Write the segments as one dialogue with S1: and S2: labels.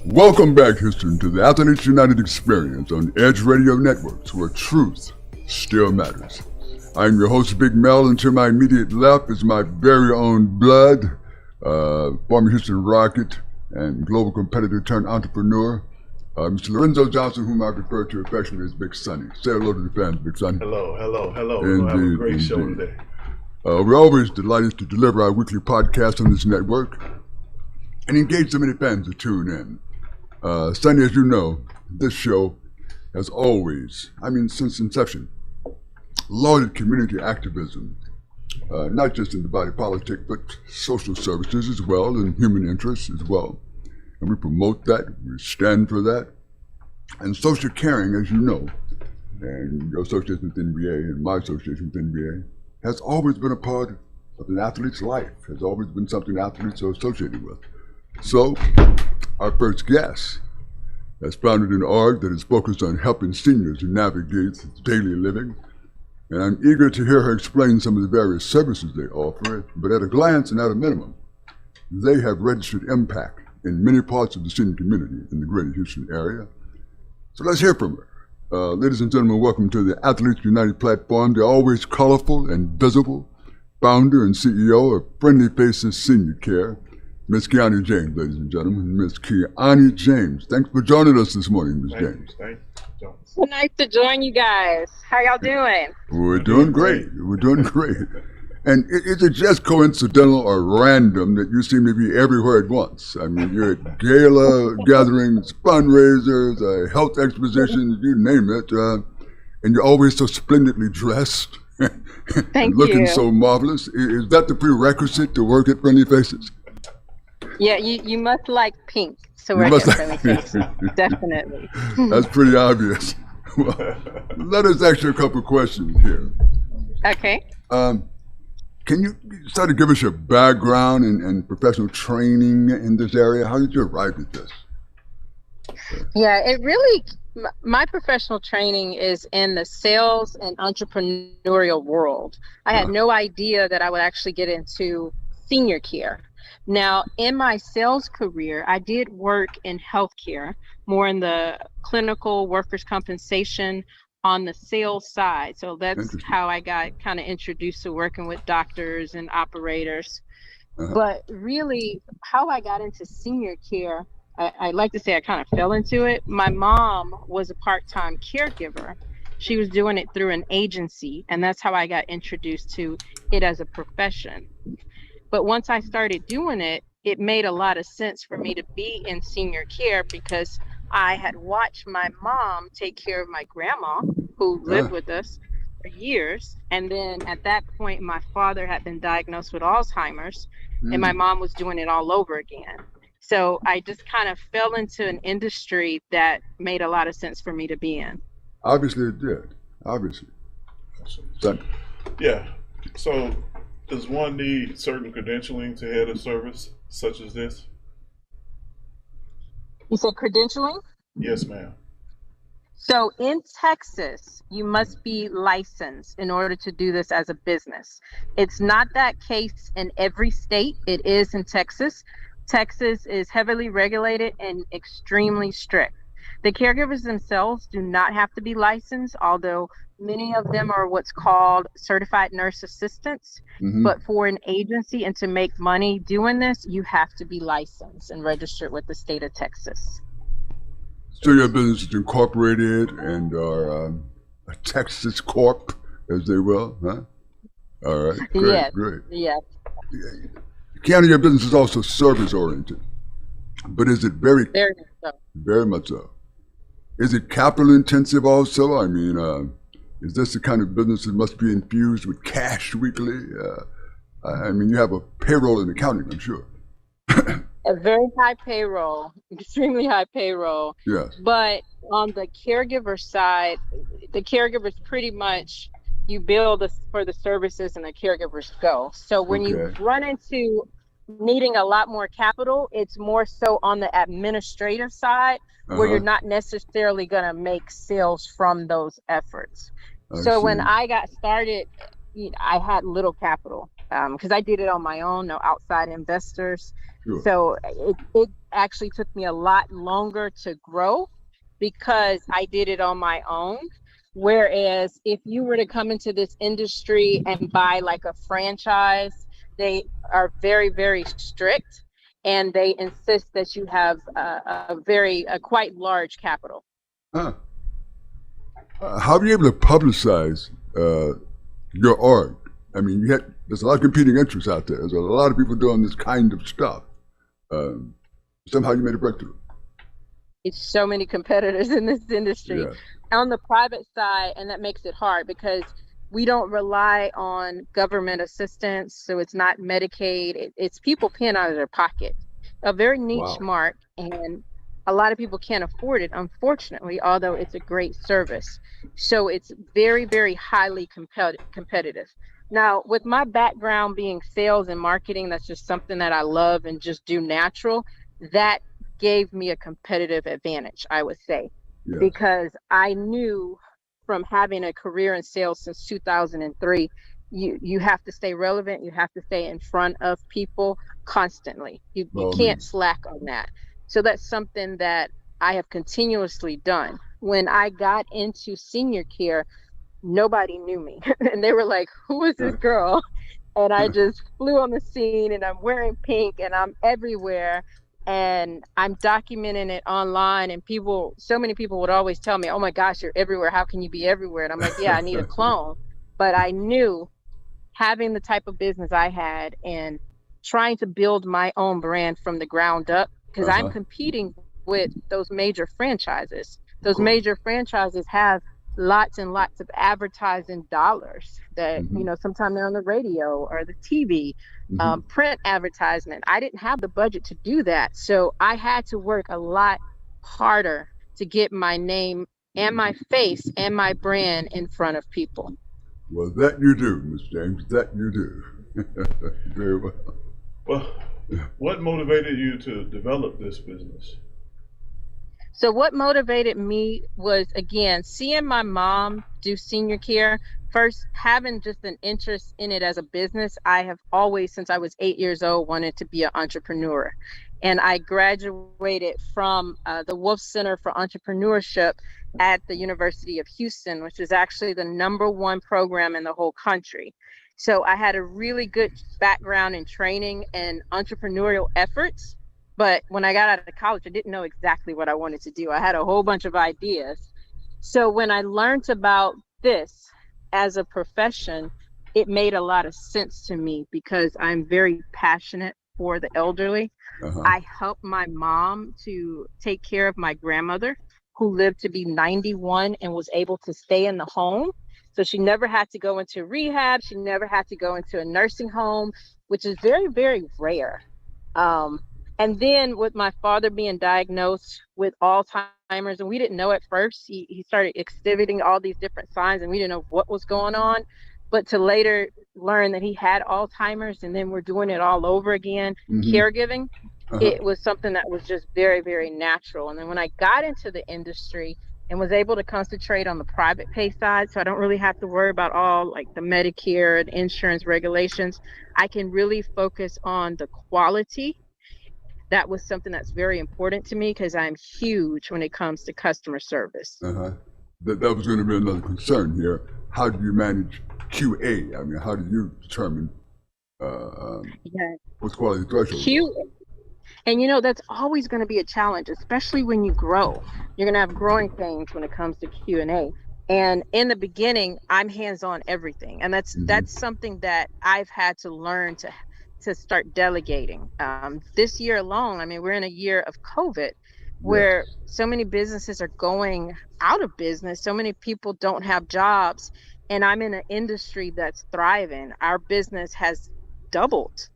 S1: Welcome back, Houston, to the Athletes United experience on Edge Radio Networks, where truth still matters. I'm your host, Big Mel, and to my immediate left is my very own blood, former Houston Rocket and global competitor turned entrepreneur, Mr. Lorenzo Johnson, whom I refer to affectionately as Big Sonny. Say hello to the fans, Big Sonny.
S2: Hello. We're going to have a great show today.
S1: We're always delighted to deliver our weekly podcast on this network and engage so many fans to tune in. Sonny, as you know, this show has always, since inception, lauded community activism, not just in the body politic, but social services as well, and human interests as well. And we promote that, we stand for that. And social caring, as you know, and your association with NBA and my association with NBA, has always been a part of an athlete's life, has always been something athletes are associated with. So, our first guest has founded an org that is focused on helping seniors navigate daily living. And I'm eager to hear her explain some of the various services they offer, but at a glance and at a minimum, they have registered impact in many parts of the senior community in the greater Houston area. So let's hear from her. Ladies and gentlemen, welcome to the Athletes United platform, the always colorful and visible founder and CEO of Friendly Faces Senior Care, Ms. Kiani James, ladies and gentlemen. Ms. Kiani James, thanks for joining us this morning, Ms. James.
S2: Thank you.
S3: So nice to join you guys. How y'all doing?
S1: We're doing great. And is it just coincidental or random that you seem to be everywhere at once? I mean, you're at gala gatherings, fundraisers, health expositions, you name it, and you're always so splendidly dressed.
S3: Thank
S1: looking
S3: you.
S1: so marvelous. Is that the prerequisite to work at Friendly Faces?
S3: Yeah, you must like pink to work at Friendly Faces. Definitely.
S1: That's pretty obvious. Well, let us ask you a couple of questions here.
S3: Okay.
S1: Can you sort of give us your background and professional training in this area? How did you arrive at this?
S3: Yeah, my professional training is in the sales and entrepreneurial world. I had no idea that I would actually get into senior care. Now, in my sales career, I did work in healthcare, more in the clinical workers' compensation on the sales side. So that's how I got kind of introduced to working with doctors and operators. But really, how I got into senior care, I like to say I kind of fell into it. My mom was a part-time caregiver. She was doing it through an agency, and that's how I got introduced to it as a profession. But once I started doing it, it made a lot of sense for me to be in senior care because I had watched my mom take care of my grandma who lived with us for years. And then at that point, my father had been diagnosed with Alzheimer's and my mom was doing it all over again. So I just kind of fell into an industry that made a lot of sense for me to be in.
S1: Obviously it did. Obviously.
S2: Yeah. So does one need certain credentialing to head a service such as this?
S3: You said credentialing?
S2: Yes, ma'am.
S3: So in Texas, you must be licensed in order to do this as a business. It's not that case in every state. It is in Texas. Texas is heavily regulated and extremely strict. The caregivers themselves do not have to be licensed, although many of them are what's called certified nurse assistants. But for an agency and to make money doing this, you have to be licensed and registered with the state of Texas.
S1: So your business is incorporated and are a Texas Corp, as they will, huh? All right, great.
S3: Yes.
S1: Kiana, your business is also service-oriented, but is it very
S3: much so.
S1: Very much so. Is it capital-intensive also? I mean, is this the kind of business that must be infused with cash weekly? I mean, you have a payroll and accounting, I'm sure.
S3: A very high payroll, extremely high payroll.
S1: Yes.
S3: But on the caregiver side, the caregivers pretty much, you bill for the services and the caregivers go. So when you run into needing a lot more capital, it's more so on the administrative side where you're not necessarily going to make sales from those efforts. So when I got started, I had little capital because I did it on my own, no outside investors.
S1: Sure.
S3: So it actually took me a lot longer to grow because I did it on my own. Whereas if you were to come into this industry and buy like a franchise, they are very, very strict and they insist that you have a quite large capital.
S1: Huh. How are you able to publicize your art? I mean, there's a lot of competing interests out there. There's a lot of people doing this kind of stuff. Somehow you made a breakthrough.
S3: It's so many competitors in this industry
S1: Yeah.
S3: on the private side, and that makes it hard because we don't rely on government assistance. So it's not Medicaid. It's people paying out of their pocket. A very niche
S1: Wow.
S3: mark, and a lot of people can't afford it, unfortunately, although it's a great service. So it's very, very highly competitive. Now, with my background being sales and marketing, that's just something that I love and just do natural. That gave me a competitive advantage, I would say,
S1: Yeah.
S3: because I knew from having a career in sales since 2003, you have to stay relevant. You have to stay in front of people constantly. You
S1: Well, I
S3: can't
S1: mean,
S3: slack on that. So that's something that I have continuously done. When I got into senior care, nobody knew me. And they were like, who is this girl? And I just flew on the scene and I'm wearing pink and I'm everywhere and I'm documenting it online. And so many people would always tell me, oh my gosh, you're everywhere. How can you be everywhere? And I'm like, yeah, I need a clone. But I knew having the type of business I had and trying to build my own brand from the ground up, because I'm
S1: uh-huh.
S3: competing with those major franchises.
S1: Of
S3: Those
S1: course.
S3: major franchises have lots and lots of advertising dollars that,
S1: Mm-hmm.
S3: sometimes they're on the radio or the TV,
S1: Mm-hmm.
S3: print advertisement. I didn't have the budget to do that. So I had to work a lot harder to get my name and my face and my brand in front of people.
S1: Well, that you do, Miss James. That you do. Very well.
S2: Well, what motivated you to develop this business?
S3: So what motivated me was, again, seeing my mom do senior care. First, having just an interest in it as a business. I have always, since I was 8 years old, wanted to be an entrepreneur. And I graduated from the Wolf Center for Entrepreneurship at the University of Houston, which is actually the #1 program in the whole country. So I had a really good background in training and entrepreneurial efforts. But when I got out of college, I didn't know exactly what I wanted to do. I had a whole bunch of ideas. So when I learned about this as a profession, it made a lot of sense to me because I'm very passionate for the elderly.
S1: Uh-huh.
S3: I helped my mom to take care of my grandmother, who lived to be 91 and was able to stay in the home. So she never had to go into rehab. She never had to go into a nursing home, which is very, very rare. And then with my father being diagnosed with Alzheimer's, and we didn't know at first, he started exhibiting all these different signs and we didn't know what was going on. But to later learn that he had Alzheimer's and then we're doing it all over again,
S1: Mm-hmm.
S3: caregiving,
S1: Uh-huh.
S3: it was something that was just very, very natural. And then when I got into the industry and was able to concentrate on the private pay side, so I don't really have to worry about all like the Medicare and insurance regulations, I can really focus on the quality. That was something that's very important to me because I'm huge when it comes to customer service.
S1: Uh-huh. That was going to be another concern here. How do you manage QA? I mean, how do you determine
S3: Yeah,
S1: what's quality threshold?
S3: Q, and that's always going to be a challenge, especially when you grow. You're going to have growing pains when it comes to Q&A. And in the beginning, I'm hands-on everything, and
S1: Mhm.
S3: that's something that I've had to learn to start delegating. This year alone, I mean, we're in a year of COVID where
S1: Yes.
S3: so many businesses are going out of business. So many people don't have jobs. And I'm in an industry that's thriving. Our business has doubled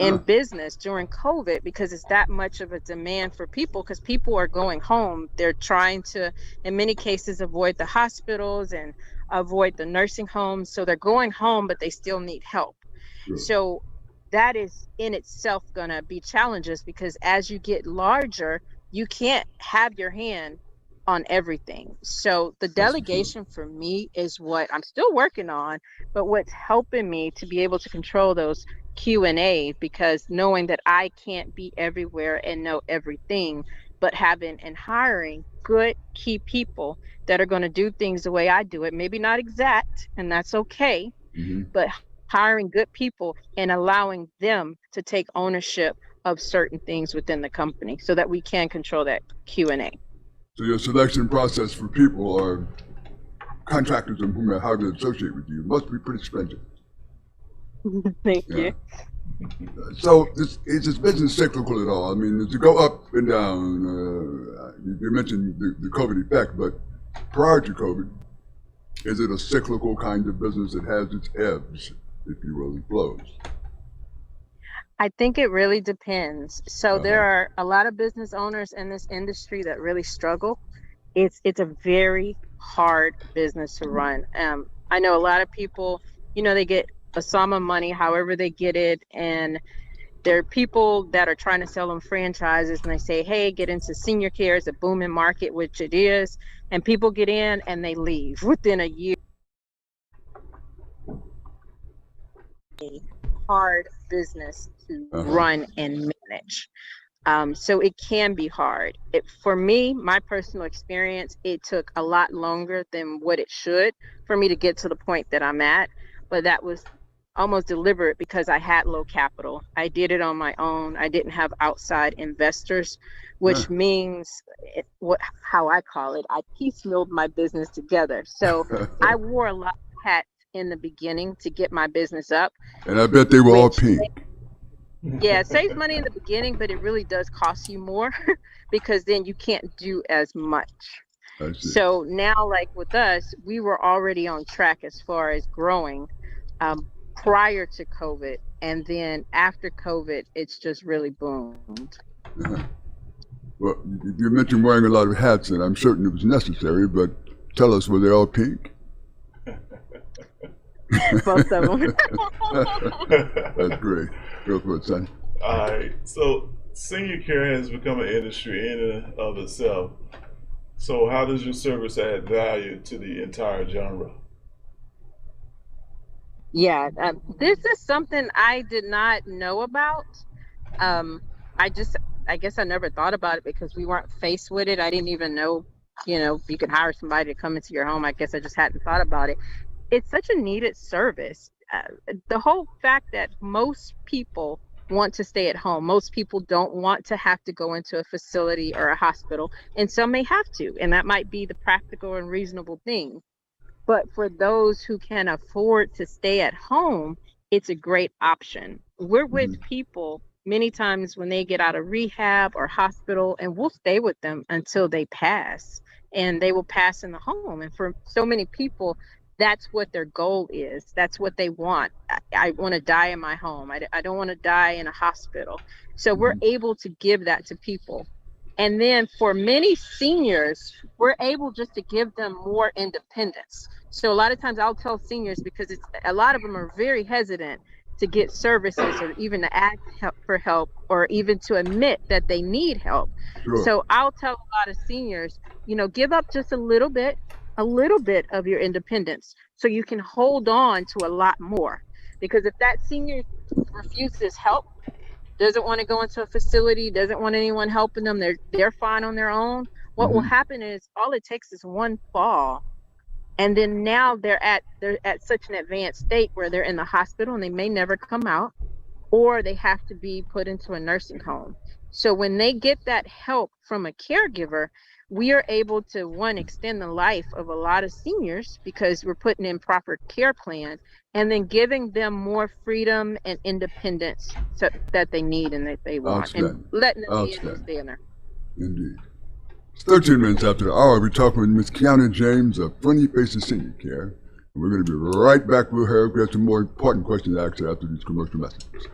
S3: in
S1: Huh.
S3: business during COVID because it's that much of a demand for people because people are going home. They're trying to, in many cases, avoid the hospitals and avoid the nursing homes. So they're going home, but they still need help.
S1: Sure.
S3: So that is in itself going to be challenges because as you get larger, you can't have your hand on everything. So the
S1: That's for sure.
S3: delegation for me is what I'm still working on, but what's helping me to be able to control those Q&A, because knowing that I can't be everywhere and know everything, but having and hiring good key people that are going to do things the way I do it, maybe not exact, and that's okay,
S1: Mm-hmm.
S3: but hiring good people and allowing them to take ownership of certain things within the company so that we can control that Q&A.
S1: So your selection process for people or contractors and whom are hired to associate with you must be pretty stringent.
S3: Thank
S1: Yeah.
S3: you.
S1: So is this business cyclical at all? I mean, does it go up and down? You mentioned the COVID effect, but prior to COVID, is it a cyclical kind of business that has its ebbs, if you will, and flows?
S3: I think it really depends. So there
S1: Uh-huh.
S3: are a lot of business owners in this industry that really struggle. It's a very hard business to run. I know a lot of people, they get a sum of money, however they get it, and there are people that are trying to sell them franchises, and they say, hey, get into senior care, it's a booming market, which it is, and people get in and they leave within a year. Hard business to
S1: Uh-huh.
S3: run and manage. So it can be hard. For me, my personal experience, it took a lot longer than what it should for me to get to the point that I'm at. But that was almost deliberate because I had low capital. I did it on my own. I didn't have outside investors, which means how I call it, I piecemealed my business together. So I wore a lot of hats in the beginning to get my business up.
S1: And I bet they were all
S3: Which-
S1: pink.
S3: Yeah, it saves money in the beginning, but it really does cost you more because then you can't do as much.
S1: I see.
S3: So now, like with us, we were already on track as far as growing prior to COVID. And then after COVID, it's just really boomed.
S1: Uh-huh. Well, you mentioned wearing a lot of hats, and I'm certain it was necessary, but tell us, were they all pink?
S3: Most of them.
S1: That's great. Go for it, son.
S2: All right. So senior care has become an industry in and of itself. So how does your service add value to the entire genre?
S3: Yeah, this is something I did not know about. I guess I never thought about it because we weren't faced with it. I didn't even know, you could hire somebody to come into your home. I guess I just hadn't thought about it. It's such a needed service. The whole fact that most people want to stay at home. Most people don't want to have to go into a facility or a hospital, and some may have to, and that might be the practical and reasonable thing. But for those who can afford to stay at home, it's a great option. We're with people many times when they get out of rehab or hospital, and we'll stay with them until they pass, and they will pass in the home. And for so many people, that's what their goal is. That's what they want. I want to die in my home. I don't want to die in a hospital. So we're able to give that to people. And then for many seniors, we're able just to give them more independence. So a lot of times I'll tell seniors, because a lot of them are very hesitant to get services or even to ask for help or even to admit that they need help.
S1: Sure.
S3: So I'll tell a lot of seniors, give up just a little bit of your independence so you can hold on to a lot more. Because if that senior refuses help, doesn't want to go into a facility, doesn't want anyone helping them, they're fine on their own, what will happen is all it takes is one fall, and then now they're at such an advanced state where they're in the hospital and they may never come out, or they have to be put into a nursing home. So when they get that help from a caregiver, we are able to, one, extend the life of a lot of seniors because we're putting in proper care plans, and then giving them more freedom and independence that they need and that they want, and letting them be able to stay in there.
S1: Indeed. It's 13 minutes after the hour. We're talking with Ms. Kiana James of Friendly Faces Senior Care. And we're going to be right back with her. We have some more important questions to ask her after these commercial messages.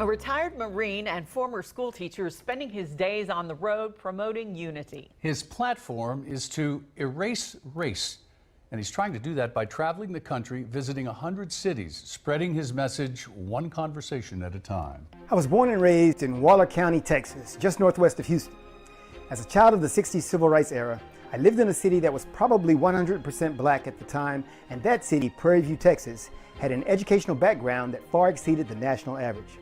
S4: A retired Marine and former school teacher is spending his days on the road promoting unity.
S5: His platform is to erase race, and he's trying to do that by traveling the country, visiting 100 cities, spreading his message one conversation at a time.
S6: I was born and raised in Waller County, Texas, just northwest of Houston. As a child of the 60s civil rights era, I lived in a city that was probably 100% black at the time, and that city, Prairie View, Texas, had an educational background that far exceeded the national average.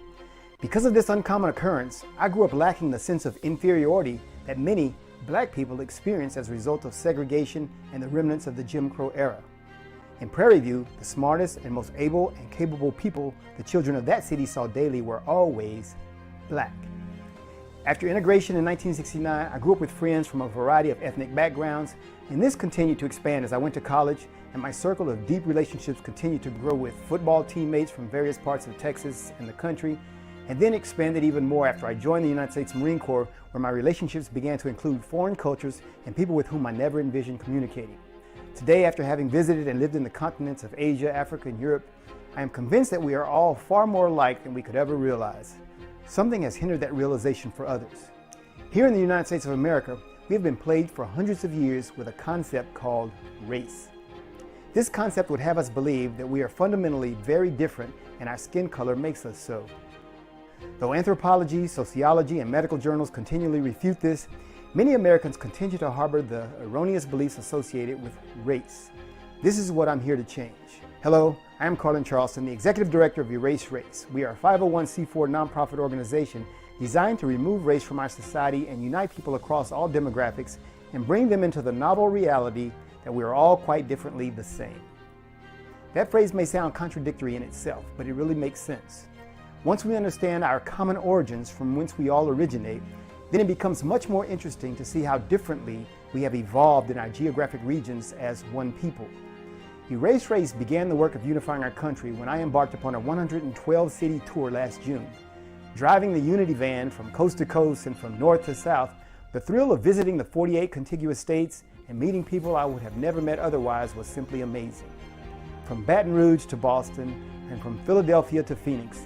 S6: Because of this uncommon occurrence, I grew up lacking the sense of inferiority that many black people experience as a result of segregation and the remnants of the Jim Crow era. In Prairie View, the smartest and most able and capable people the children of that city saw daily were always black. After integration in 1969, I grew up with friends from a variety of ethnic backgrounds, and this continued to expand as I went to college, and my circle of deep relationships continued to grow with football teammates from various parts of Texas and the country, and then expanded even more after I joined the United States Marine Corps, where my relationships began to include foreign cultures and people with whom I never envisioned communicating. Today, after having visited and lived in the continents of Asia, Africa, and Europe, I am convinced that we are all far more alike than we could ever realize. Something has hindered that realization for others. Here in the United States of America, we have been plagued for hundreds of years with a concept called race. This concept would have us believe that we are fundamentally very different and our skin color makes us so. Though anthropology, sociology, and medical journals continually refute this, many Americans continue to harbor the erroneous beliefs associated with race. This is what I'm here to change. Hello, I am Carlin Charleston, the Executive Director of Erase Race. We are a 501c4 nonprofit organization designed to remove race from our society and unite people across all demographics and bring them into the novel reality that we are all quite differently the same. That phrase may sound contradictory in itself, but it really makes sense. Once we understand our common origins from whence we all originate, then it becomes much more interesting to see how differently we have evolved in our geographic regions as one people. Erase Race began the work of unifying our country when I embarked upon a 112-city tour last June. Driving the Unity van from coast to coast and from north to south, the thrill of visiting the 48 contiguous states and meeting people I would have never met otherwise was simply amazing. From Baton Rouge to Boston and from Philadelphia to Phoenix,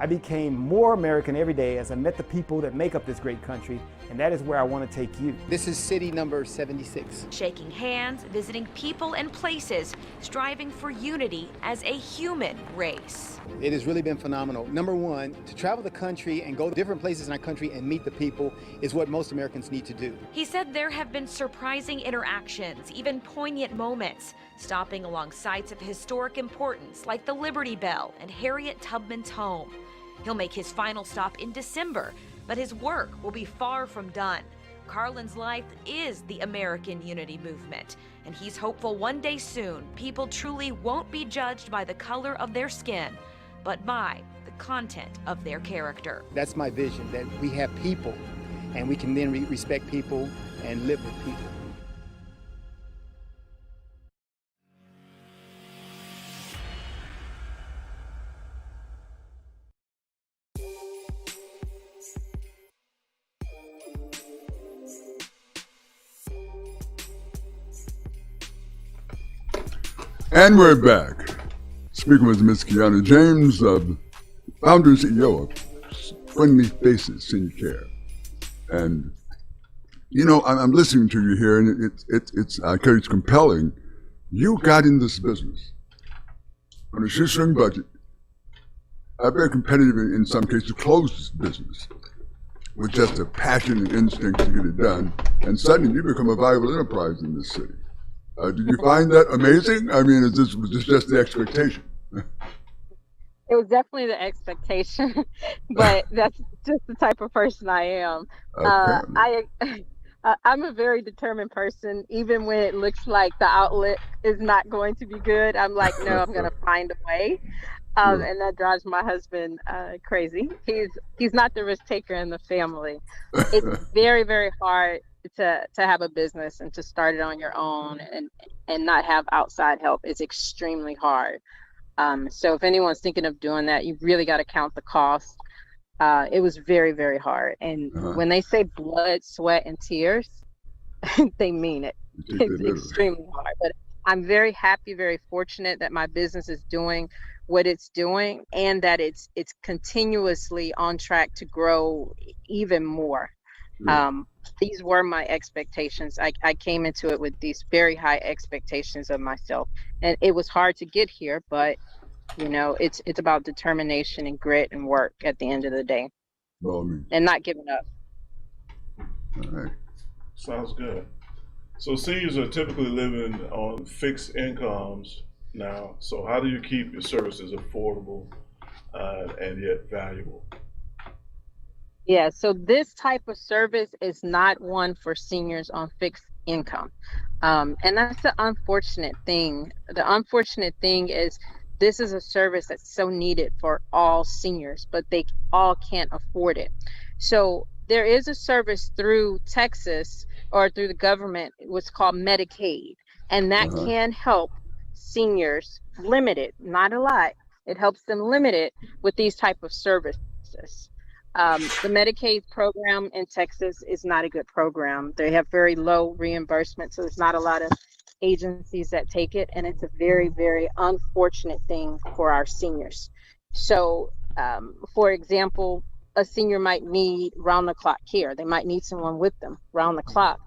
S6: I became more American every day as I met the people that make up this great country, and that is where I want to take you.
S7: This is city number 76.
S8: Shaking hands, visiting people and places, striving for unity as a human race.
S7: It has really been phenomenal. Number one, to travel the country and go to different places in our country and meet the people is what most Americans need to do.
S8: He said there have been surprising interactions, even poignant moments, stopping along sites of historic importance like the Liberty Bell and Harriet Tubman's home. He'll make his final stop in December, but his work will be far from done. Carlin's life is the American Unity Movement, and he's hopeful one day soon people truly won't be judged by the color of their skin, but by the content of their character.
S7: That's my vision, that we have people, and we can then respect people and live with people.
S1: And we're back. Speaking with Ms. Kiana James, founder and CEO of Friendly Faces Senior Care. And, you know, I'm listening to you here, and it's compelling. You got in this business on a shoestring budget, very competitive in some cases, closed this business with just a passion and instinct to get it done, and suddenly you become a viable enterprise in this city. Did you find that amazing? I mean, was this just the expectation?
S3: It was definitely the expectation, but that's just the type of person I am. I'm a very determined person. Even when it looks like the outlet is not going to be good, I'm like, no, I'm going to find a way. And that drives my husband crazy. He's not the risk taker in the family. It's very, very hard to have a business and to start it on your own and not have outside help. Is extremely hard. So if anyone's thinking of doing that, you really got to count the cost. It was very, very hard. And when they say blood, sweat, and tears, they mean it. It's extremely hard. But I'm very happy, very fortunate that my business is doing what it's doing, and that it's continuously on track to grow even more. These were my expectations. I came into it with these very high expectations of myself, and it was hard to get here, but it's about determination and grit and work at the end of the day, and not giving up.
S1: All right.
S2: Sounds good. So seniors are typically living on fixed incomes now. So how do you keep your services affordable and yet valuable?
S3: Yeah, so this type of service is not one for seniors on fixed income. And that's the unfortunate thing. The unfortunate thing is this is a service that's so needed for all seniors, but they all can't afford it. So there is a service through Texas or through the government, what's called Medicaid, and that can help seniors limit it, not a lot. It helps them limit it with these type of services. The Medicaid program in Texas is not a good program. They have very low reimbursement, so there's not a lot of agencies that take it, and it's a very, very unfortunate thing for our seniors. So, for example, a senior might need round-the-clock care. They might need someone with them round the clock.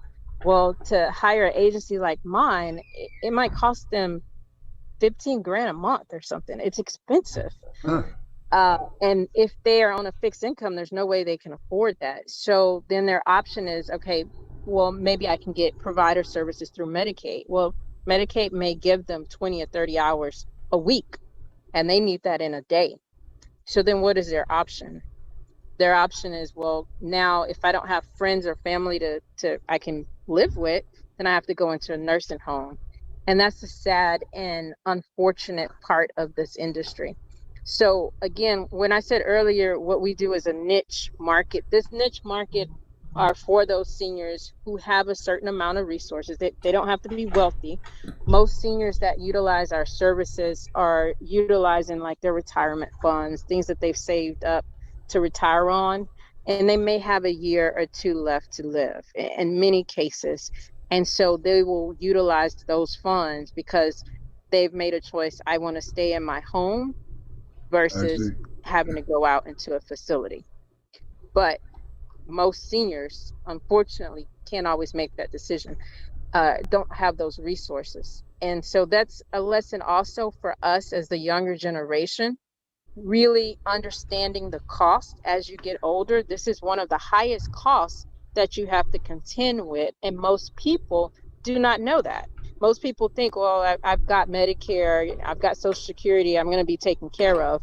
S3: Well, to hire an agency like mine, it might cost them $15,000 a month or something. It's expensive. And if they are on a fixed income, there's no way they can afford that. So then their option is, okay, well, maybe I can get provider services through Medicaid. Well, Medicaid may give them 20 or 30 hours a week, and they need that in a day. So then what is their option? Their option is, well, now if I don't have friends or family to I can live with, then I have to go into a nursing home. And that's the sad and unfortunate part of this industry. So again, when I said earlier, what we do is a niche market. This niche market are for those seniors who have a certain amount of resources. They don't have to be wealthy. Most seniors that utilize our services are utilizing like their retirement funds, things that they've saved up to retire on, and they may have a year or two left to live in many cases. And so they will utilize those funds because they've made a choice. I want to stay in my home versus having to go out into a facility. But most seniors, unfortunately, can't always make that decision, don't have those resources. And so that's a lesson also for us as the younger generation, really understanding the cost as you get older. This is one of the highest costs that you have to contend with. And most people do not know that. Most people think, well, I've got Medicare, I've got Social Security, I'm going to be taken care of.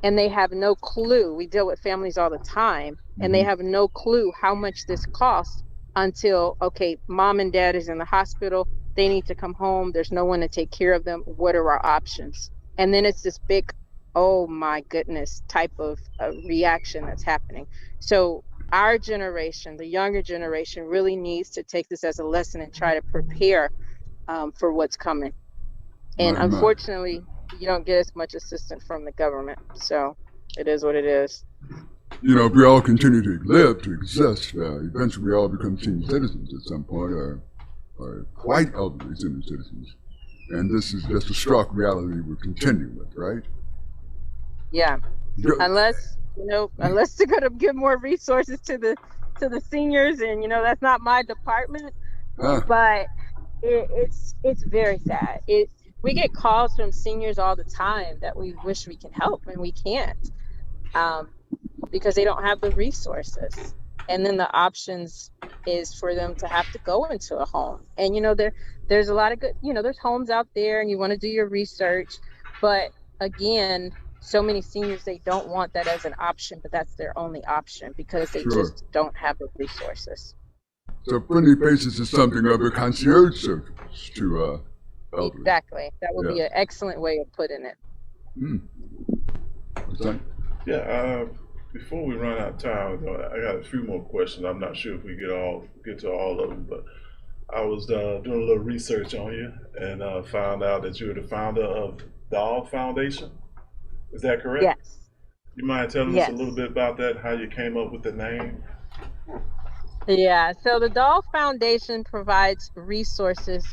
S3: And they have no clue. We deal with families all the time, and they have no clue how much this costs until, okay, mom and dad is in the hospital. They need to come home. There's no one to take care of them. What are our options? And then it's this big, oh my goodness, type of reaction that's happening. So our generation, the younger generation, really needs to take this as a lesson and try to prepare for what's coming. And unfortunately, you don't get as much assistance from the government. So it is what it is.
S1: You know, if we all continue to live, to exist, eventually we all become senior citizens at some point, or quite elderly senior citizens. And this is just a stark reality we're continuing with, right?
S3: Yeah. Unless they're going to give more resources to the seniors, and that's not my department. But it's very sad. We get calls from seniors all the time that we wish we can help, and we can't because they don't have the resources. And then the options is for them to have to go into a home. And there's a lot of good, there's homes out there, and you want to do your research. But again, so many seniors, they don't want that as an option, but that's their only option because they just don't have the resources.
S1: So Friendly Faces is something of a concierge service to elderly.
S3: Exactly. That would be an excellent way of putting it.
S1: What's that?
S2: Yeah. Before we run out of time, I got a few more questions. I'm not sure if we get to all of them, but I was doing a little research on you and found out that you're the founder of Doll Foundation. Is that correct?
S3: Yes.
S2: You mind telling us a little bit about that, how you came up with the name?
S3: Yeah, so the Doll Foundation provides resources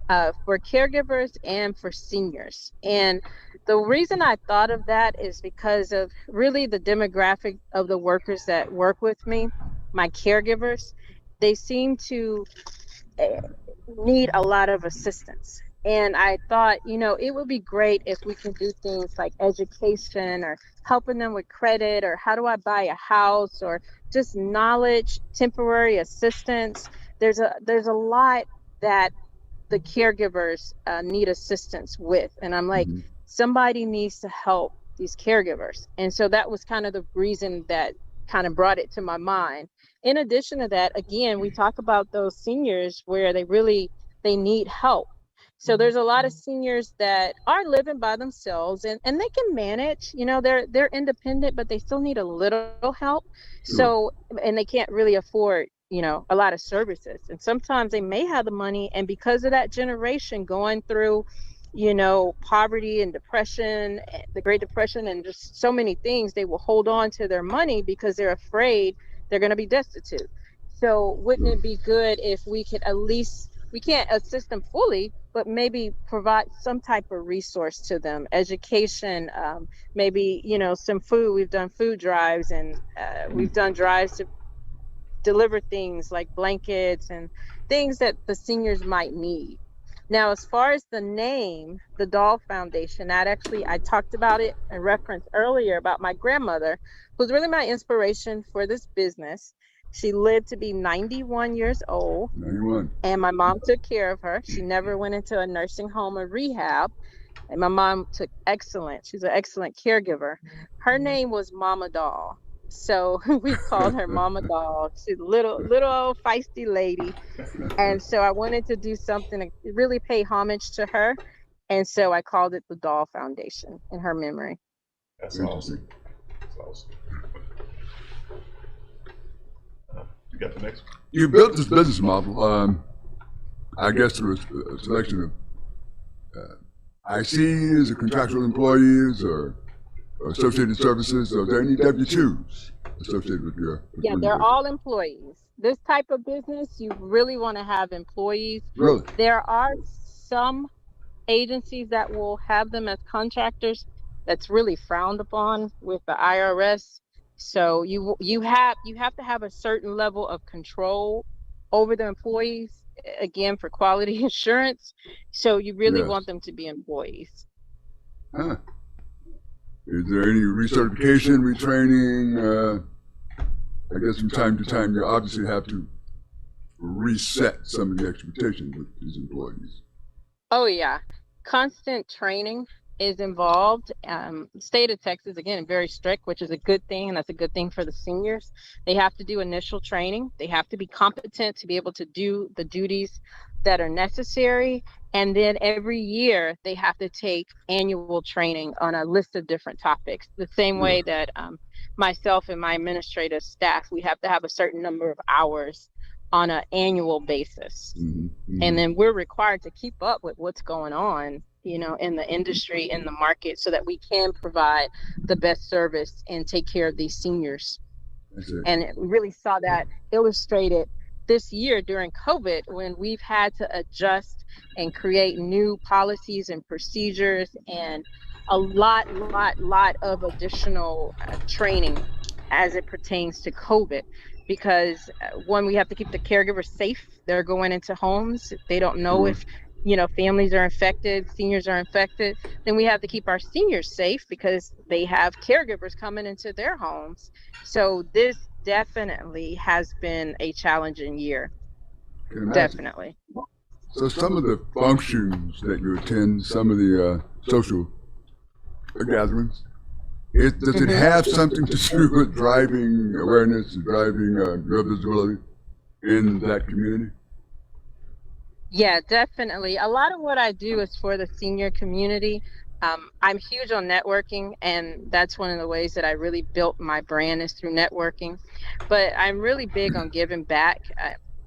S3: for caregivers and for seniors. And the reason I thought of that is because of really the demographic of the workers that work with me, my caregivers. They seem to need a lot of assistance. And I thought, it would be great if we can do things like education or helping them with credit or how do I buy a house or just knowledge, temporary assistance. There's a lot that the caregivers need assistance with. And I'm like, somebody needs to help these caregivers. And so that was kind of the reason that kind of brought it to my mind. In addition to that, again, we talk about those seniors where they need help. So there's a lot of seniors that are living by themselves and they can manage, they're independent, but they still need a little help. So, and they can't really afford, a lot of services. And sometimes they may have the money, and because of that generation going through, poverty and depression, the Great Depression, and just so many things, they will hold on to their money because they're afraid they're going to be destitute. So wouldn't it be good if we could at least, we can't assist them fully, but maybe provide some type of resource to them, education, maybe, some food. We've done food drives, and we've done drives to deliver things like blankets and things that the seniors might need. Now, as far as the name, the Doll Foundation, I talked about it in reference earlier about my grandmother, who's really my inspiration for this business. She lived to be 91 years old,
S1: 91.
S3: And my mom took care of her. She never went into a nursing home or rehab. And my mom she's an excellent caregiver. Her name was Mama Doll. So we called her Mama Doll. She's a little old feisty lady. And so I wanted to do something to really pay homage to her. And so I called it the Doll Foundation in her memory.
S2: That's
S1: Interesting.
S2: awesome. That's awesome. You got the next one?
S1: You built this business model, I guess, through a selection of ICs or contractual employees or associated services. Are there any W-2s associated with your?
S3: Yeah, they're all employees. This type of business, you really want to have employees.
S1: Really?
S3: There are some agencies that will have them as contractors. That's really frowned upon with the IRS. So you have to have a certain level of control over the employees, again, for quality assurance. So you really want them to be employees.
S1: Huh. Is there any recertification, retraining? I guess from time to time you obviously have to reset some of the expectations with these employees.
S3: Oh yeah, constant training is involved. The state of Texas, again, very strict, which is a good thing, and that's a good thing for the seniors. They have to do initial training. They have to be competent to be able to do the duties that are necessary. And then every year they have to take annual training on a list of different topics. The same way that myself and my administrative staff, we have to have a certain number of hours on an annual basis. And then we're required to keep up with what's going on, in the industry, in the market, so that we can provide the best service and take care of these seniors. And we really saw that illustrated this year during COVID, when we've had to adjust and create new policies and procedures and a lot of additional training as it pertains to COVID. Because one, we have to keep the caregivers safe. They're going into homes. They don't know if, families are infected, seniors are infected. Then we have to keep our seniors safe because they have caregivers coming into their homes. So this definitely has been a challenging year. Definitely.
S1: So some of the functions that you attend, some of the social gatherings, does it have something to do with driving awareness, driving your visibility in that community?
S3: Yeah, definitely. A lot of what I do is for the senior community. I'm huge on networking, and that's one of the ways that I really built my brand is through networking. But I'm really big on giving back.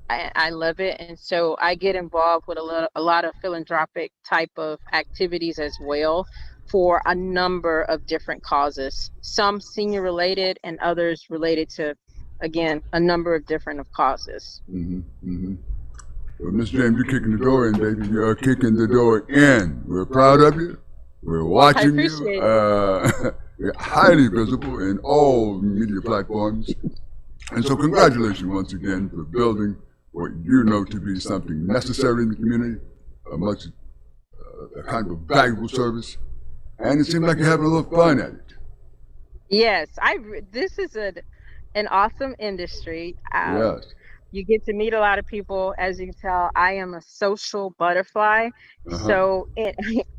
S3: I love it, and so I get involved with a lot of philanthropic type of activities as well for a number of different causes, some senior related and others related to, again, a number of different causes.
S1: But Miss James, you're kicking the door in, baby. You're kicking the door in. We're proud of you. We're watching you.
S3: appreciate it.
S1: You're highly visible in all media platforms. And so congratulations once again for building what you know to be something necessary in the community, a kind of valuable service. And it seems like you're having a little fun at it.
S3: Yes, this is an awesome industry.
S1: Yes.
S3: You get to meet a lot of people. As you can tell, I am a social butterfly. So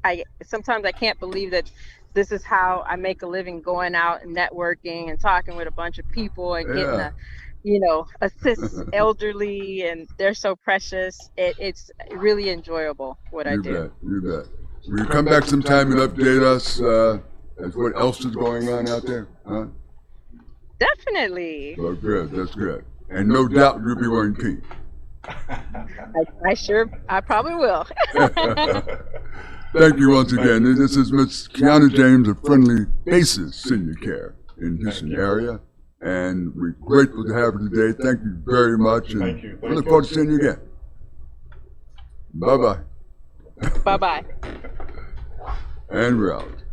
S3: I sometimes I can't believe that this is how I make a living, going out and networking and talking with a bunch of people and getting assist elderly, and they're so precious. It's really enjoyable what I do.
S1: You bet. Will you come back sometime and update us as what else is going on out there? Huh?
S3: Definitely.
S1: Oh, good. That's good. And no doubt you'll be wearing pink.
S3: I probably will.
S1: Thank you once again. This is Miss Kiana James of Friendly Faces Senior Care in Houston area. And we're grateful to have her today. Thank you very much. And
S2: Thank you.
S1: we look forward to seeing you again. Bye-bye.
S3: Bye-bye.
S1: And we're out.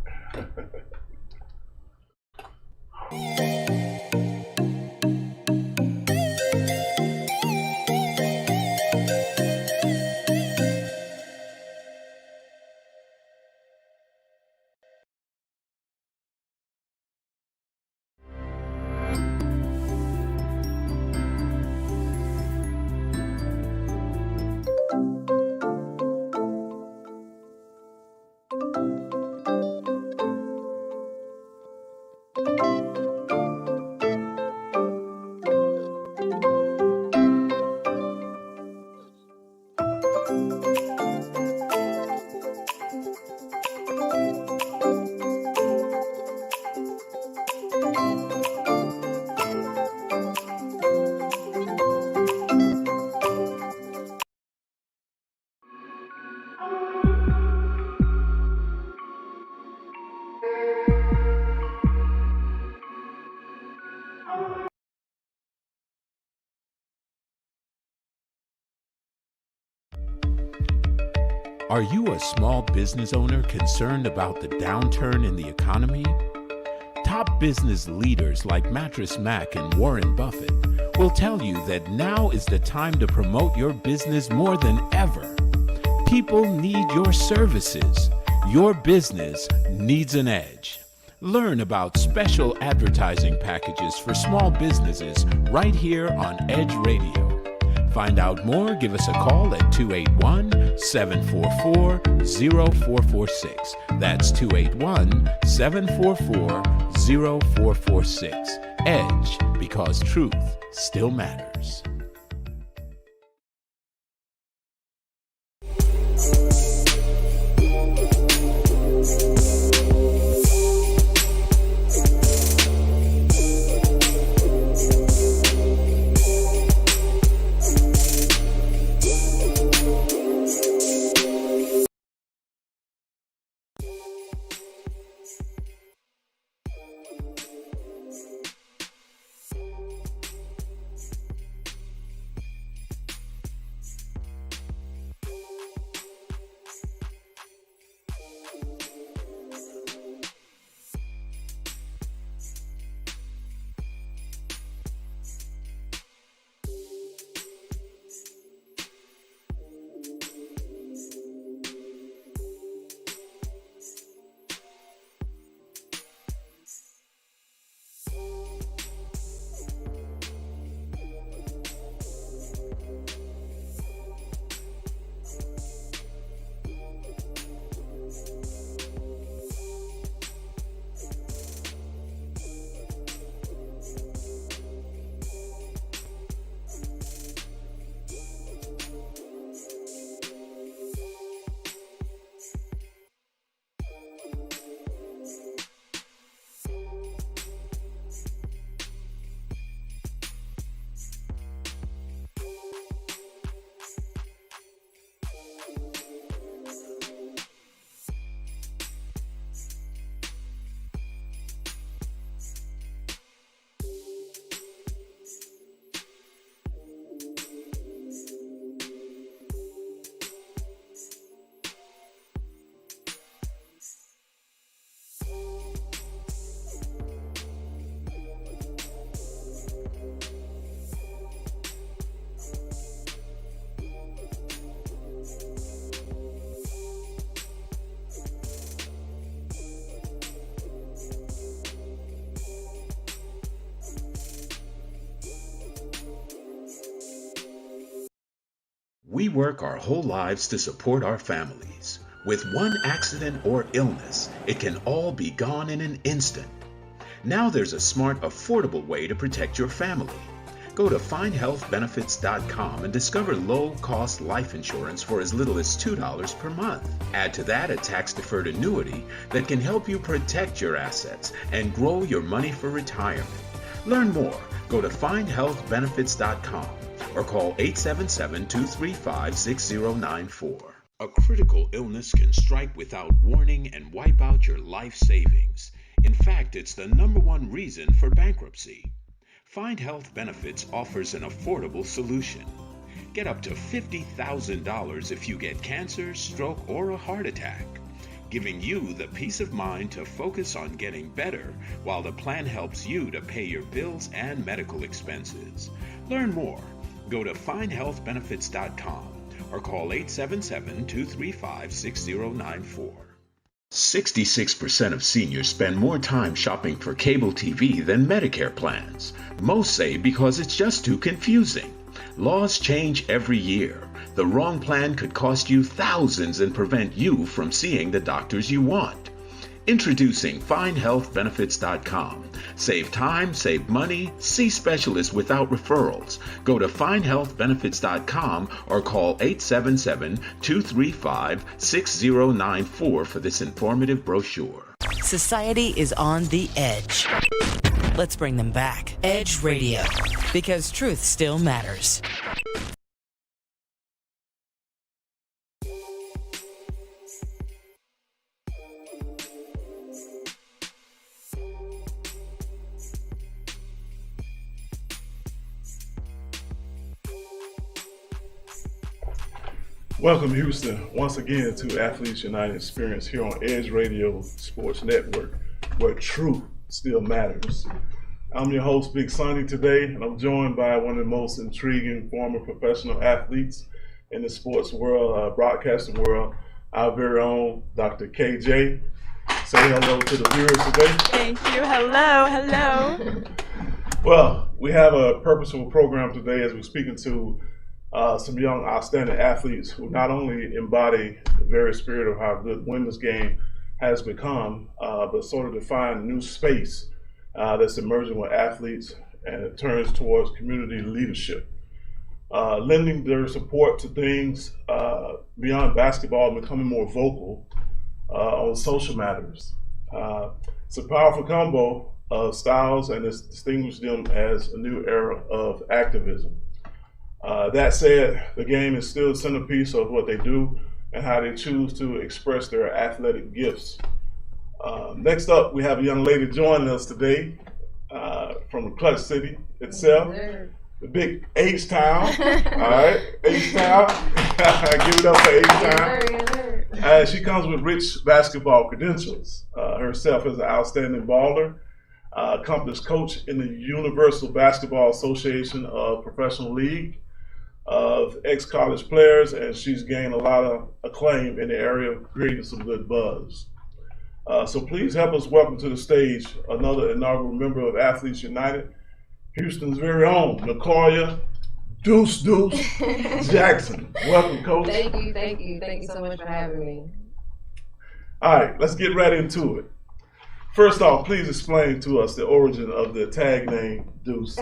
S9: Are you a small business owner concerned about the downturn in the economy? Top business leaders like Mattress Mac and Warren Buffett will tell you that now is the time to promote your business more than ever. People need your services. Your business needs an edge. Learn about special advertising packages for small businesses right here on Edge Radio. Find out more, give us a call at 281-744-0446. That's 281-744-0446. Edge, because truth still matters. We work our whole lives to support our families. With one accident or illness, it can all be gone in an instant. Now there's a smart, affordable way to protect your family. Go to findhealthbenefits.com and discover low-cost life insurance for as little as $2 per month. Add to that a tax-deferred annuity that can help you protect your assets and grow your money for retirement. Learn more. Go to findhealthbenefits.com or call 877-235-6094. A critical illness can strike without warning and wipe out your life savings. In fact, it's the #1 reason for bankruptcy. Find Health Benefits offers an affordable solution. Get up to $50,000 if you get cancer, stroke, or a heart attack, giving you the peace of mind to focus on getting better while the plan helps you to pay your bills and medical expenses. Learn more. Go to findhealthbenefits.com or call 877-235-6094. 66% of seniors spend more time shopping for cable TV than Medicare plans. Most say because it's just too confusing. Laws change every year. The wrong plan could cost you thousands and prevent you from seeing the doctors you want. Introducing FindHealthBenefits.com. Save time, save money, see specialists without referrals. Go to FindHealthBenefits.com or call 877-235-6094 for this informative brochure.
S10: Society is on the edge. Let's bring them back. Edge Radio, because truth still matters.
S2: Welcome, Houston, once again to Athletes United Experience here on Edge Radio Sports Network, where truth still matters. I'm your host, Big Sonny, today, and I'm joined by one of the most intriguing former professional athletes in the sports world, broadcasting world, our very own Dr. KJ. Say hello to the viewers today.
S11: Thank you. Hello, hello.
S2: Well, we have a purposeful program today as we're speaking to some young, outstanding athletes who not only embody the very spirit of how good women's game has become, but sort of define a new space that's emerging with athletes, and it turns towards community leadership, lending their support to things beyond basketball and becoming more vocal on social matters. It's a powerful combo of styles, and it's distinguished them as a new era of activism. That said, the game is still the centerpiece of what they do and how they choose to express their athletic gifts. Next up, we have a young lady joining us today from the Clutch City itself, the big H-Town. All right, H-Town. Give it up for H-Town. She comes with rich basketball credentials. Herself as an outstanding baller, accomplished coach in the Universal Basketball Association of Professional League of ex-college players, and she's gained a lot of acclaim in the area of creating some good buzz. So please help us welcome to the stage another inaugural member of Athletes United, Houston's very own Nicolia Deuce Jackson. Welcome, Coach.
S12: Thank you so much for having me.
S2: All right, let's get right into it. First off, please explain to us the origin of the tag name Deuce.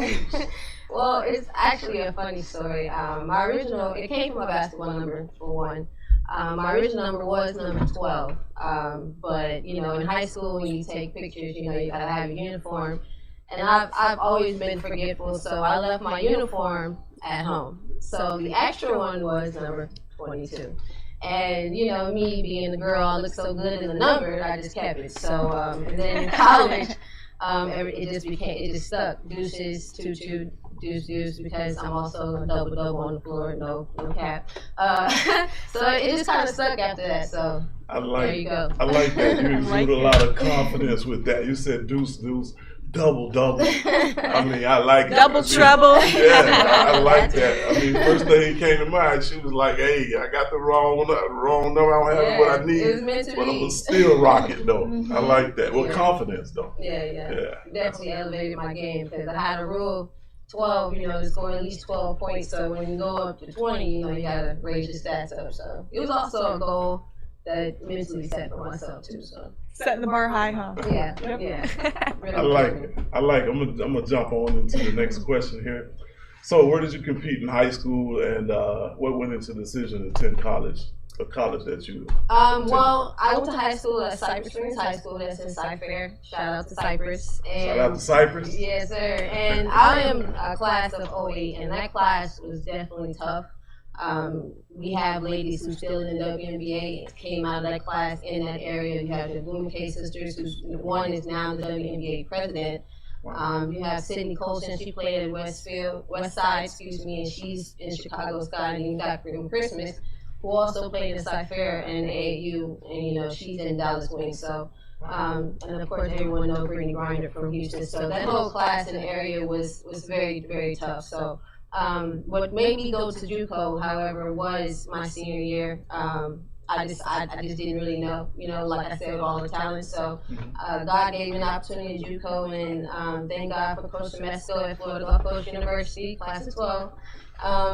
S12: Well, it's actually a funny story. It came from my basketball number, for one. My original number was number 12. But, in high school, when you take pictures, you gotta have your uniform. And I've always been forgetful, so I left my uniform at home. So the extra one was number 22. And, me being the girl, I looked so good in the number, I just kept it. So, and then in college, it just stuck. Deuces, two, deuce, because I'm also double on the floor, no cap. So it just kind of stuck after that. So there you go.
S2: I like that. You exude a lot of confidence with that. You said deuce, double. I mean, I like it.
S11: Double trouble.
S2: Yeah, I like that. I mean, first thing came to mind, she was like, "Hey, I got the wrong number. I don't have what I need,
S12: it was meant to
S2: but
S12: be.
S2: I'm gonna still rock it though." I like that. Well, confidence though.
S12: Yeah. Definitely elevated my game, because I had a rule 12, to score at least 12 points. So when you go up to 20, you gotta raise your stats up. So it was also a goal that mentally set for myself too. So
S11: setting the bar high, huh?
S12: Yeah,
S11: Yep.
S12: yeah. Really
S2: I like it. I'm gonna jump on into the next question here. So where did you compete in high school, and what went into the decision to attend college? A college that you
S12: well, I went to high school at Cypress Springs High School. That's in Cyfair. Shout out to Cypress. And
S2: shout out to Cypress.
S12: yes, sir. And I am a class of 08, and that class was definitely tough. We have ladies who still in the WNBA, came out of that class in that area. You have the Bloom K sisters, one is now the WNBA president. You have Sydney Colson, she played at West Side, and she's in Chicago Sky, and you got Freedom Christmas, who also played at Cyfair and AAU, and she's in Dallas Wings. So, and of course everyone knows Brittany Grinder from Houston. So that whole class in the area was very, very tough. So what made me go to JUCO, however, was my senior year. I just didn't really know, like I said, with all the talent. So God gave me an opportunity at JUCO, and thank God for Coach Mesco at Florida Gulf Coast University, class of 12.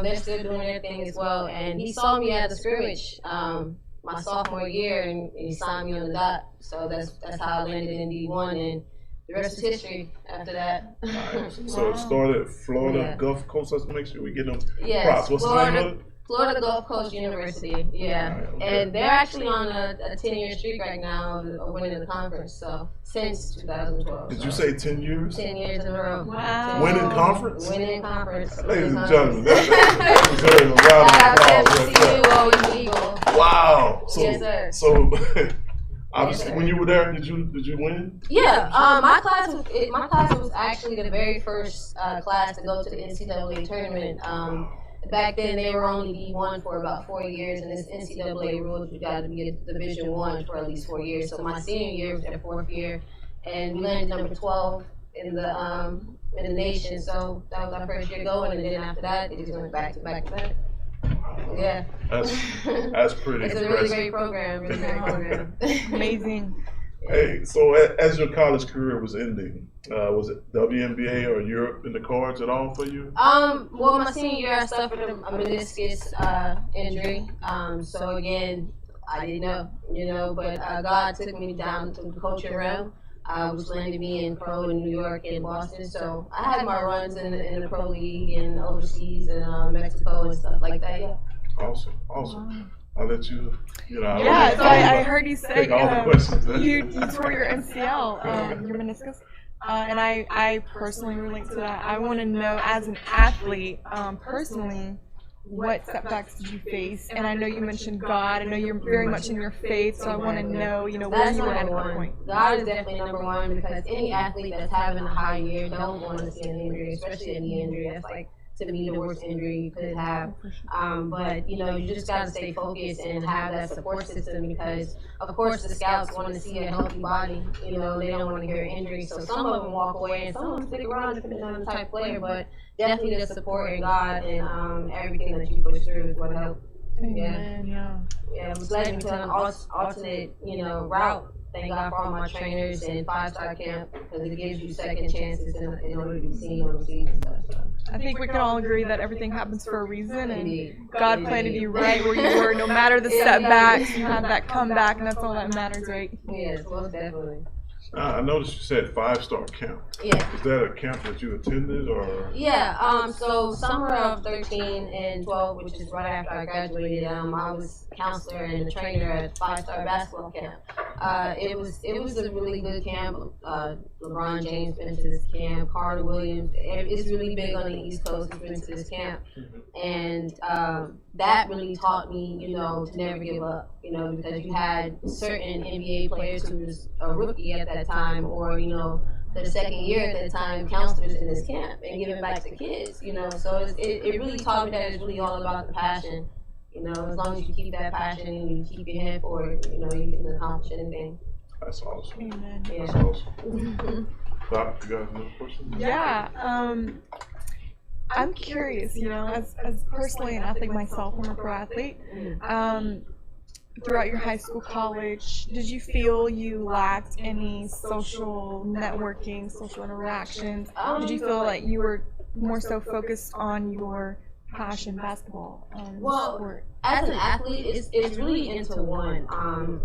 S12: They're still doing their thing as well. And he saw me at the scrimmage my sophomore year, and he signed me on the dot. So that's how I landed in D1, and the rest is history after that.
S2: Right. So it started at Florida Gulf Coast. Let's make sure we get them props. What's
S12: Florida,
S2: the name of it?
S12: Florida Gulf Coast University, yeah.
S2: Right, okay.
S12: And they're actually on a 10-year streak right now of winning the conference, so since 2012.
S2: Did you say 10 years?
S12: 10 years in a row.
S11: Wow.
S2: Winning conference?
S12: Winning conference.
S2: Ladies and gentlemen, that deserves a round of applause right there. Wow. So,
S12: yes, sir.
S2: So, obviously, when you were there, did you win?
S12: Yeah, my class was actually the very first class to go to the NCAA tournament. Back then, they were only D1 for about 4 years, and this NCAA rules you got to be a Division I for at least 4 years. So my senior year was their 4th year, and we landed number 12 in the nation. So that was our first year going, and then after that, it just went back to back to back. Yeah.
S2: That's pretty
S12: It's
S2: impressive.
S12: a really great program. Really great program.
S11: Amazing.
S2: Hey, so as your college career was ending, was it WNBA or Europe in the cards at all for you?
S12: Well, my senior year, I suffered a meniscus injury. So again, I didn't know, but God took me down to the coaching realm, which landed me in pro in New York and Boston. So I had my runs in the pro league and overseas and Mexico and stuff like that. Yeah.
S2: Awesome.
S11: Wow.
S2: I'll let you.
S11: Yeah, so I heard you say
S2: take all the questions.
S11: you tore your MCL, your meniscus, and I personally relate to that. I want to know, as an athlete, personally, what setbacks did you face? And I know you mentioned God. I know you're very much in your faith, so I want to know, where you were at that point.
S12: God is definitely number one, because any athlete that's having a high year don't want to see an injury, especially a knee injury. That's like, to me, the worst injury you could have. But you just got to stay focused and have that support system, because of course the scouts want to see a healthy body. They don't want to hear injury. So some of them walk away and some of them stick around depending on the type of player. But definitely the support in God and everything that you push through is what helped.
S11: Amen, yeah.
S12: It was led me to an alternate, route. Thank God for all my trainers and 5-star camp, because it gives you second chances in order to be seen overseas and stuff. So.
S11: I think we can all agree that everything happens for a reason, and God planted you right where you were. No matter the setbacks, you had that comeback, and that's all that matters, right?
S12: Yes, most definitely.
S2: I noticed you said 5-star camp.
S12: Yeah.
S2: Is that a camp that you attended, or?
S12: Yeah. So summer of 13 and 12, which is right after I graduated, I was counselor and a trainer at 5-star basketball camp. It was a really good camp. LeBron James went to this camp. Carter Williams. It's really big on the East Coast. He's been to this camp, and that really taught me, to never give up. Because you had certain NBA players who was a rookie at that time, or the second year at that time, counselors in this camp and giving back to kids. So it really taught me that it's really all about the passion. As long as you keep that passion and you keep your head forward, you can accomplish anything.
S2: That's awesome.
S11: Amen.
S12: Yeah.
S2: That's awesome. Doc, you got another question?
S11: Yeah. I'm curious, as personally an athlete myself, I'm a pro athlete. Throughout your high school, college, did you feel you lacked any social networking, social interactions? Did you feel like you were more so focused on your passion, basketball,
S12: Well,
S11: sport?
S12: as an athlete, it's really into one,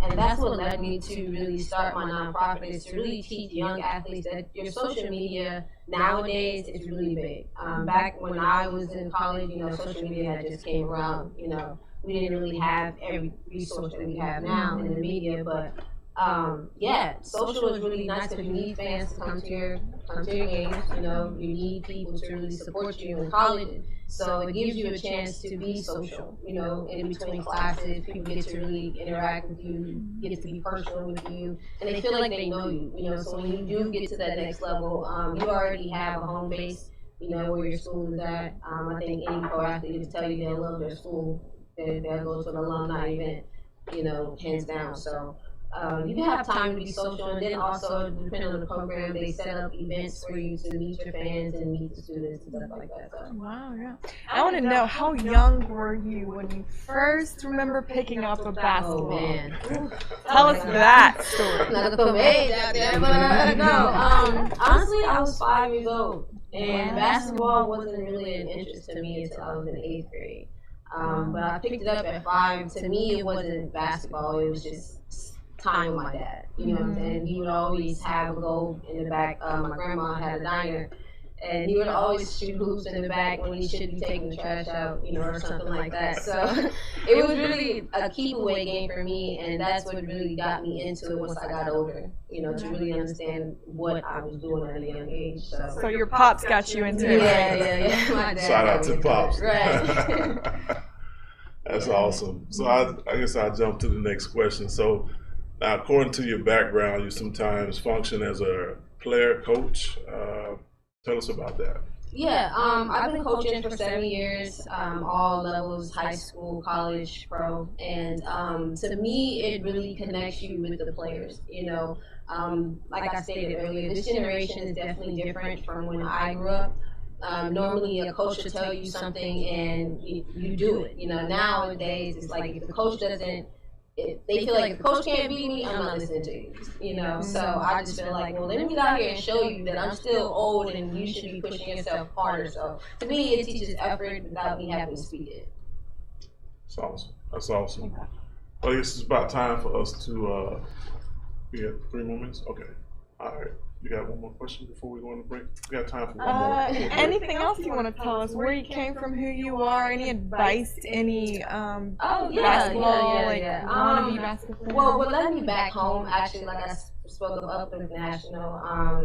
S12: and that's what led me to really start my nonprofit, is to really teach young athletes that your social media nowadays is really big. Back when I was in college, social media had just came around. We didn't really have every resource that we have now in the media, but social is really nice because you need fans to come to your games. You need people to really support you in college. So it gives you a chance to be social, in between classes. People get to really interact with you, get to be personal with you, and they feel like they know you, So when you do get to that next level, you already have a home base, where your school is at. I think any pro athlete will tell you they love their school. They'll go to an alumni event, hands down. So you have time to be social, and then also, depending on the program, they set up events for you to meet your fans and meet the students and stuff like that. So.
S11: Wow, yeah. I want to know, how young were you when you first remember picking up a basketball?
S12: Oh, man.
S11: Tell us that story.
S12: Not to put my age out there, but no. Honestly, I was 5 years old, and basketball wasn't really an interest to me until I was in 8th grade. But I picked it up at 5. To me, it wasn't basketball. It was just time with my dad. You know what I'm saying? He would always have a goal in the back. My grandma had a diner, and he would always shoot hoops in the back when he should be taking the trash out, or something like that. So it was really a keep away game for me, and that's what really got me into it once I got older. To really understand what I was doing at a young age.
S11: So your pops got you into it.
S12: Yeah. My dad.
S2: Shout out to pops.
S12: Right.
S2: That's awesome. So I guess I'll jump to the next question. So now, according to your background, you sometimes function as a player coach. Tell us about that.
S12: Yeah, I've been coaching for 7 years, all levels, high school, college, pro, and to me, it really connects you with the players. Like I stated earlier, this generation is definitely different from when I grew up. Normally, a coach will tell you something and you do it. Nowadays, it's like if the coach doesn't, they feel like if the coach can't beat me, I'm not listening to you. So I just feel like, well, let me get out here and show you that I'm still old and you should be pushing yourself harder. So to me, it teaches effort without me having to speak it.
S2: That's awesome. That's awesome. Well, I guess it's about time for us to. We have 3 more minutes. Okay. All right. You got one more question before we go on the break? We got time for one more.
S11: Anything else you want to tell us? Where you came from, who you are, any advice to any basketball, wannabe basketball?
S12: Well, what led me back home, actually, like I spoke of Uplift National,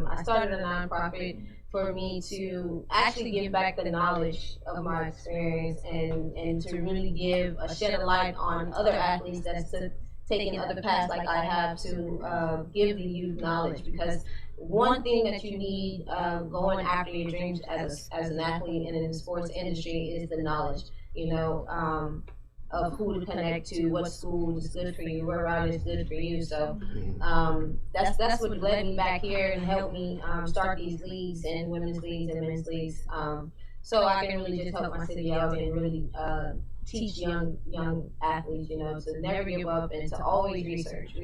S12: I started a nonprofit for me to actually give back the knowledge of my experience and to really shed a light on other athletes that's taking other paths like I have to give the youth knowledge, because one thing that you need going after your dreams as an athlete and in the sports industry is the knowledge, of who to connect to, what school is good for you, what route is good for you. So that's what led me back here and helped me start these leagues and women's leagues and men's leagues. So I can really just help my city out and really teach young athletes, to never give up and to always research.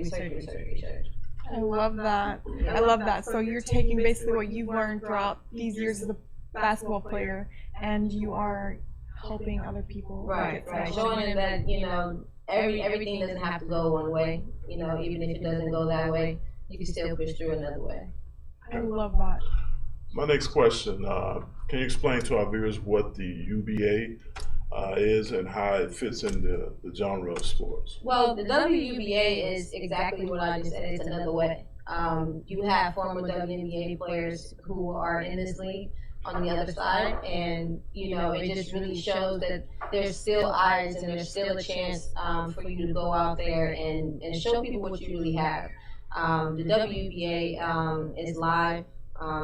S11: I love that. I love that. So you're taking basically what you've learned throughout these years as a basketball player, and you are helping other people.
S12: Right. Showing them that, everything doesn't have to go one way. Even if it doesn't go that way, you can still push through another way.
S11: I love that.
S2: My next question, can you explain to our viewers what the UBA is and how it fits in the genre of sports?
S12: Well, the WUBA is exactly what I just said. It's another way. You have former WNBA players who are in this league on the other side, and it just really shows that there's still eyes and there's still a chance for you to go out there and show people what you really have. The WNBA is live.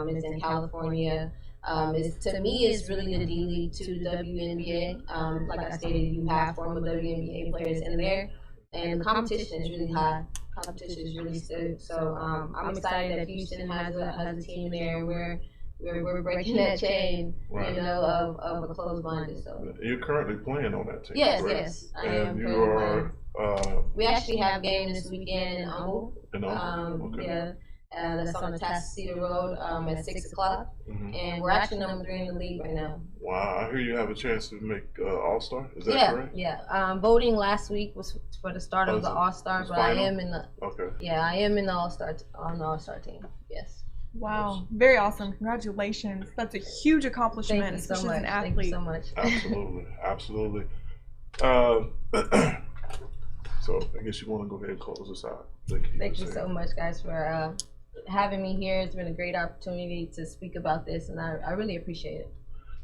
S12: It's in California. To me, it's really the D League to the WNBA. Like I stated, you have former WNBA players in there, and the competition is really high. Competition is really good. So I'm excited that Houston has a team there where we're breaking that chain, of a closed minded. So
S2: you're currently playing on that team.
S12: Yes,
S2: right?
S12: yes, I am.
S2: You are.
S12: We actually have game this weekend in Humble.
S2: Okay.
S12: Yeah. That's on the Tasceta Road at 6 o'clock. And we're actually number 3 in the league right now.
S2: Wow, I hear you have a chance to make All-Star. Is that
S12: Yeah,
S2: correct?
S12: yeah. Voting last week was for the start of the All-Star, but I am in the I am in the All-Star on the All-Star team. Yes.
S11: Wow, very awesome. Congratulations. That's a huge accomplishment,
S12: Thank you so
S11: especially as an
S12: much.
S11: athlete.
S12: Thank you so much.
S2: Absolutely, absolutely. So I guess you want to go ahead and close this out.
S12: Thank you so much, guys, for having me here. It's been a great opportunity to speak about this, and I really appreciate it.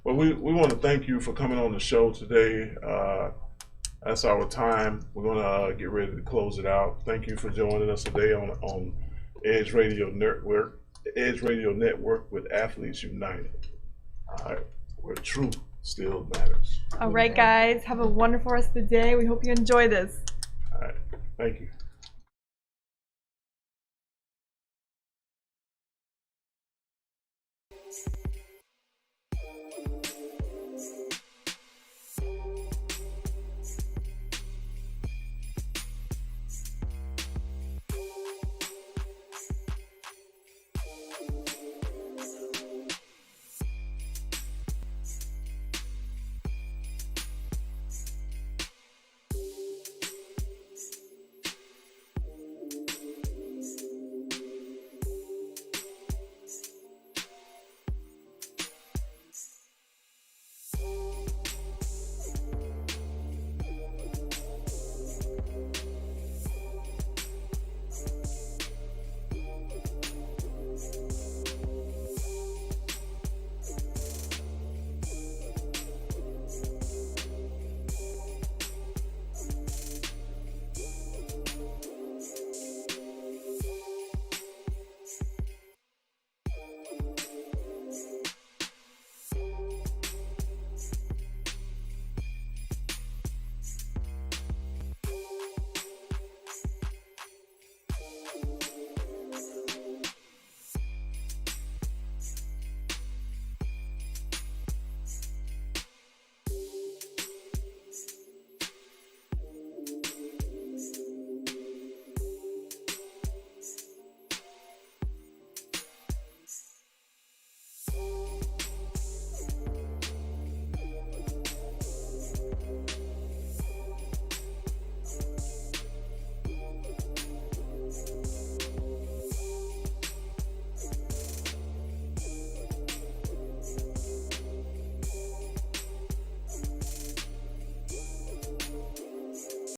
S2: Well, we want to thank you for coming on the show today. That's our time. We're going to get ready to close it out. Thank you for joining us today on Edge Radio Network with Athletes United. All right, where truth still matters.
S11: All right, guys, have a wonderful rest of the day. We hope you enjoy this.
S2: All right, thank you.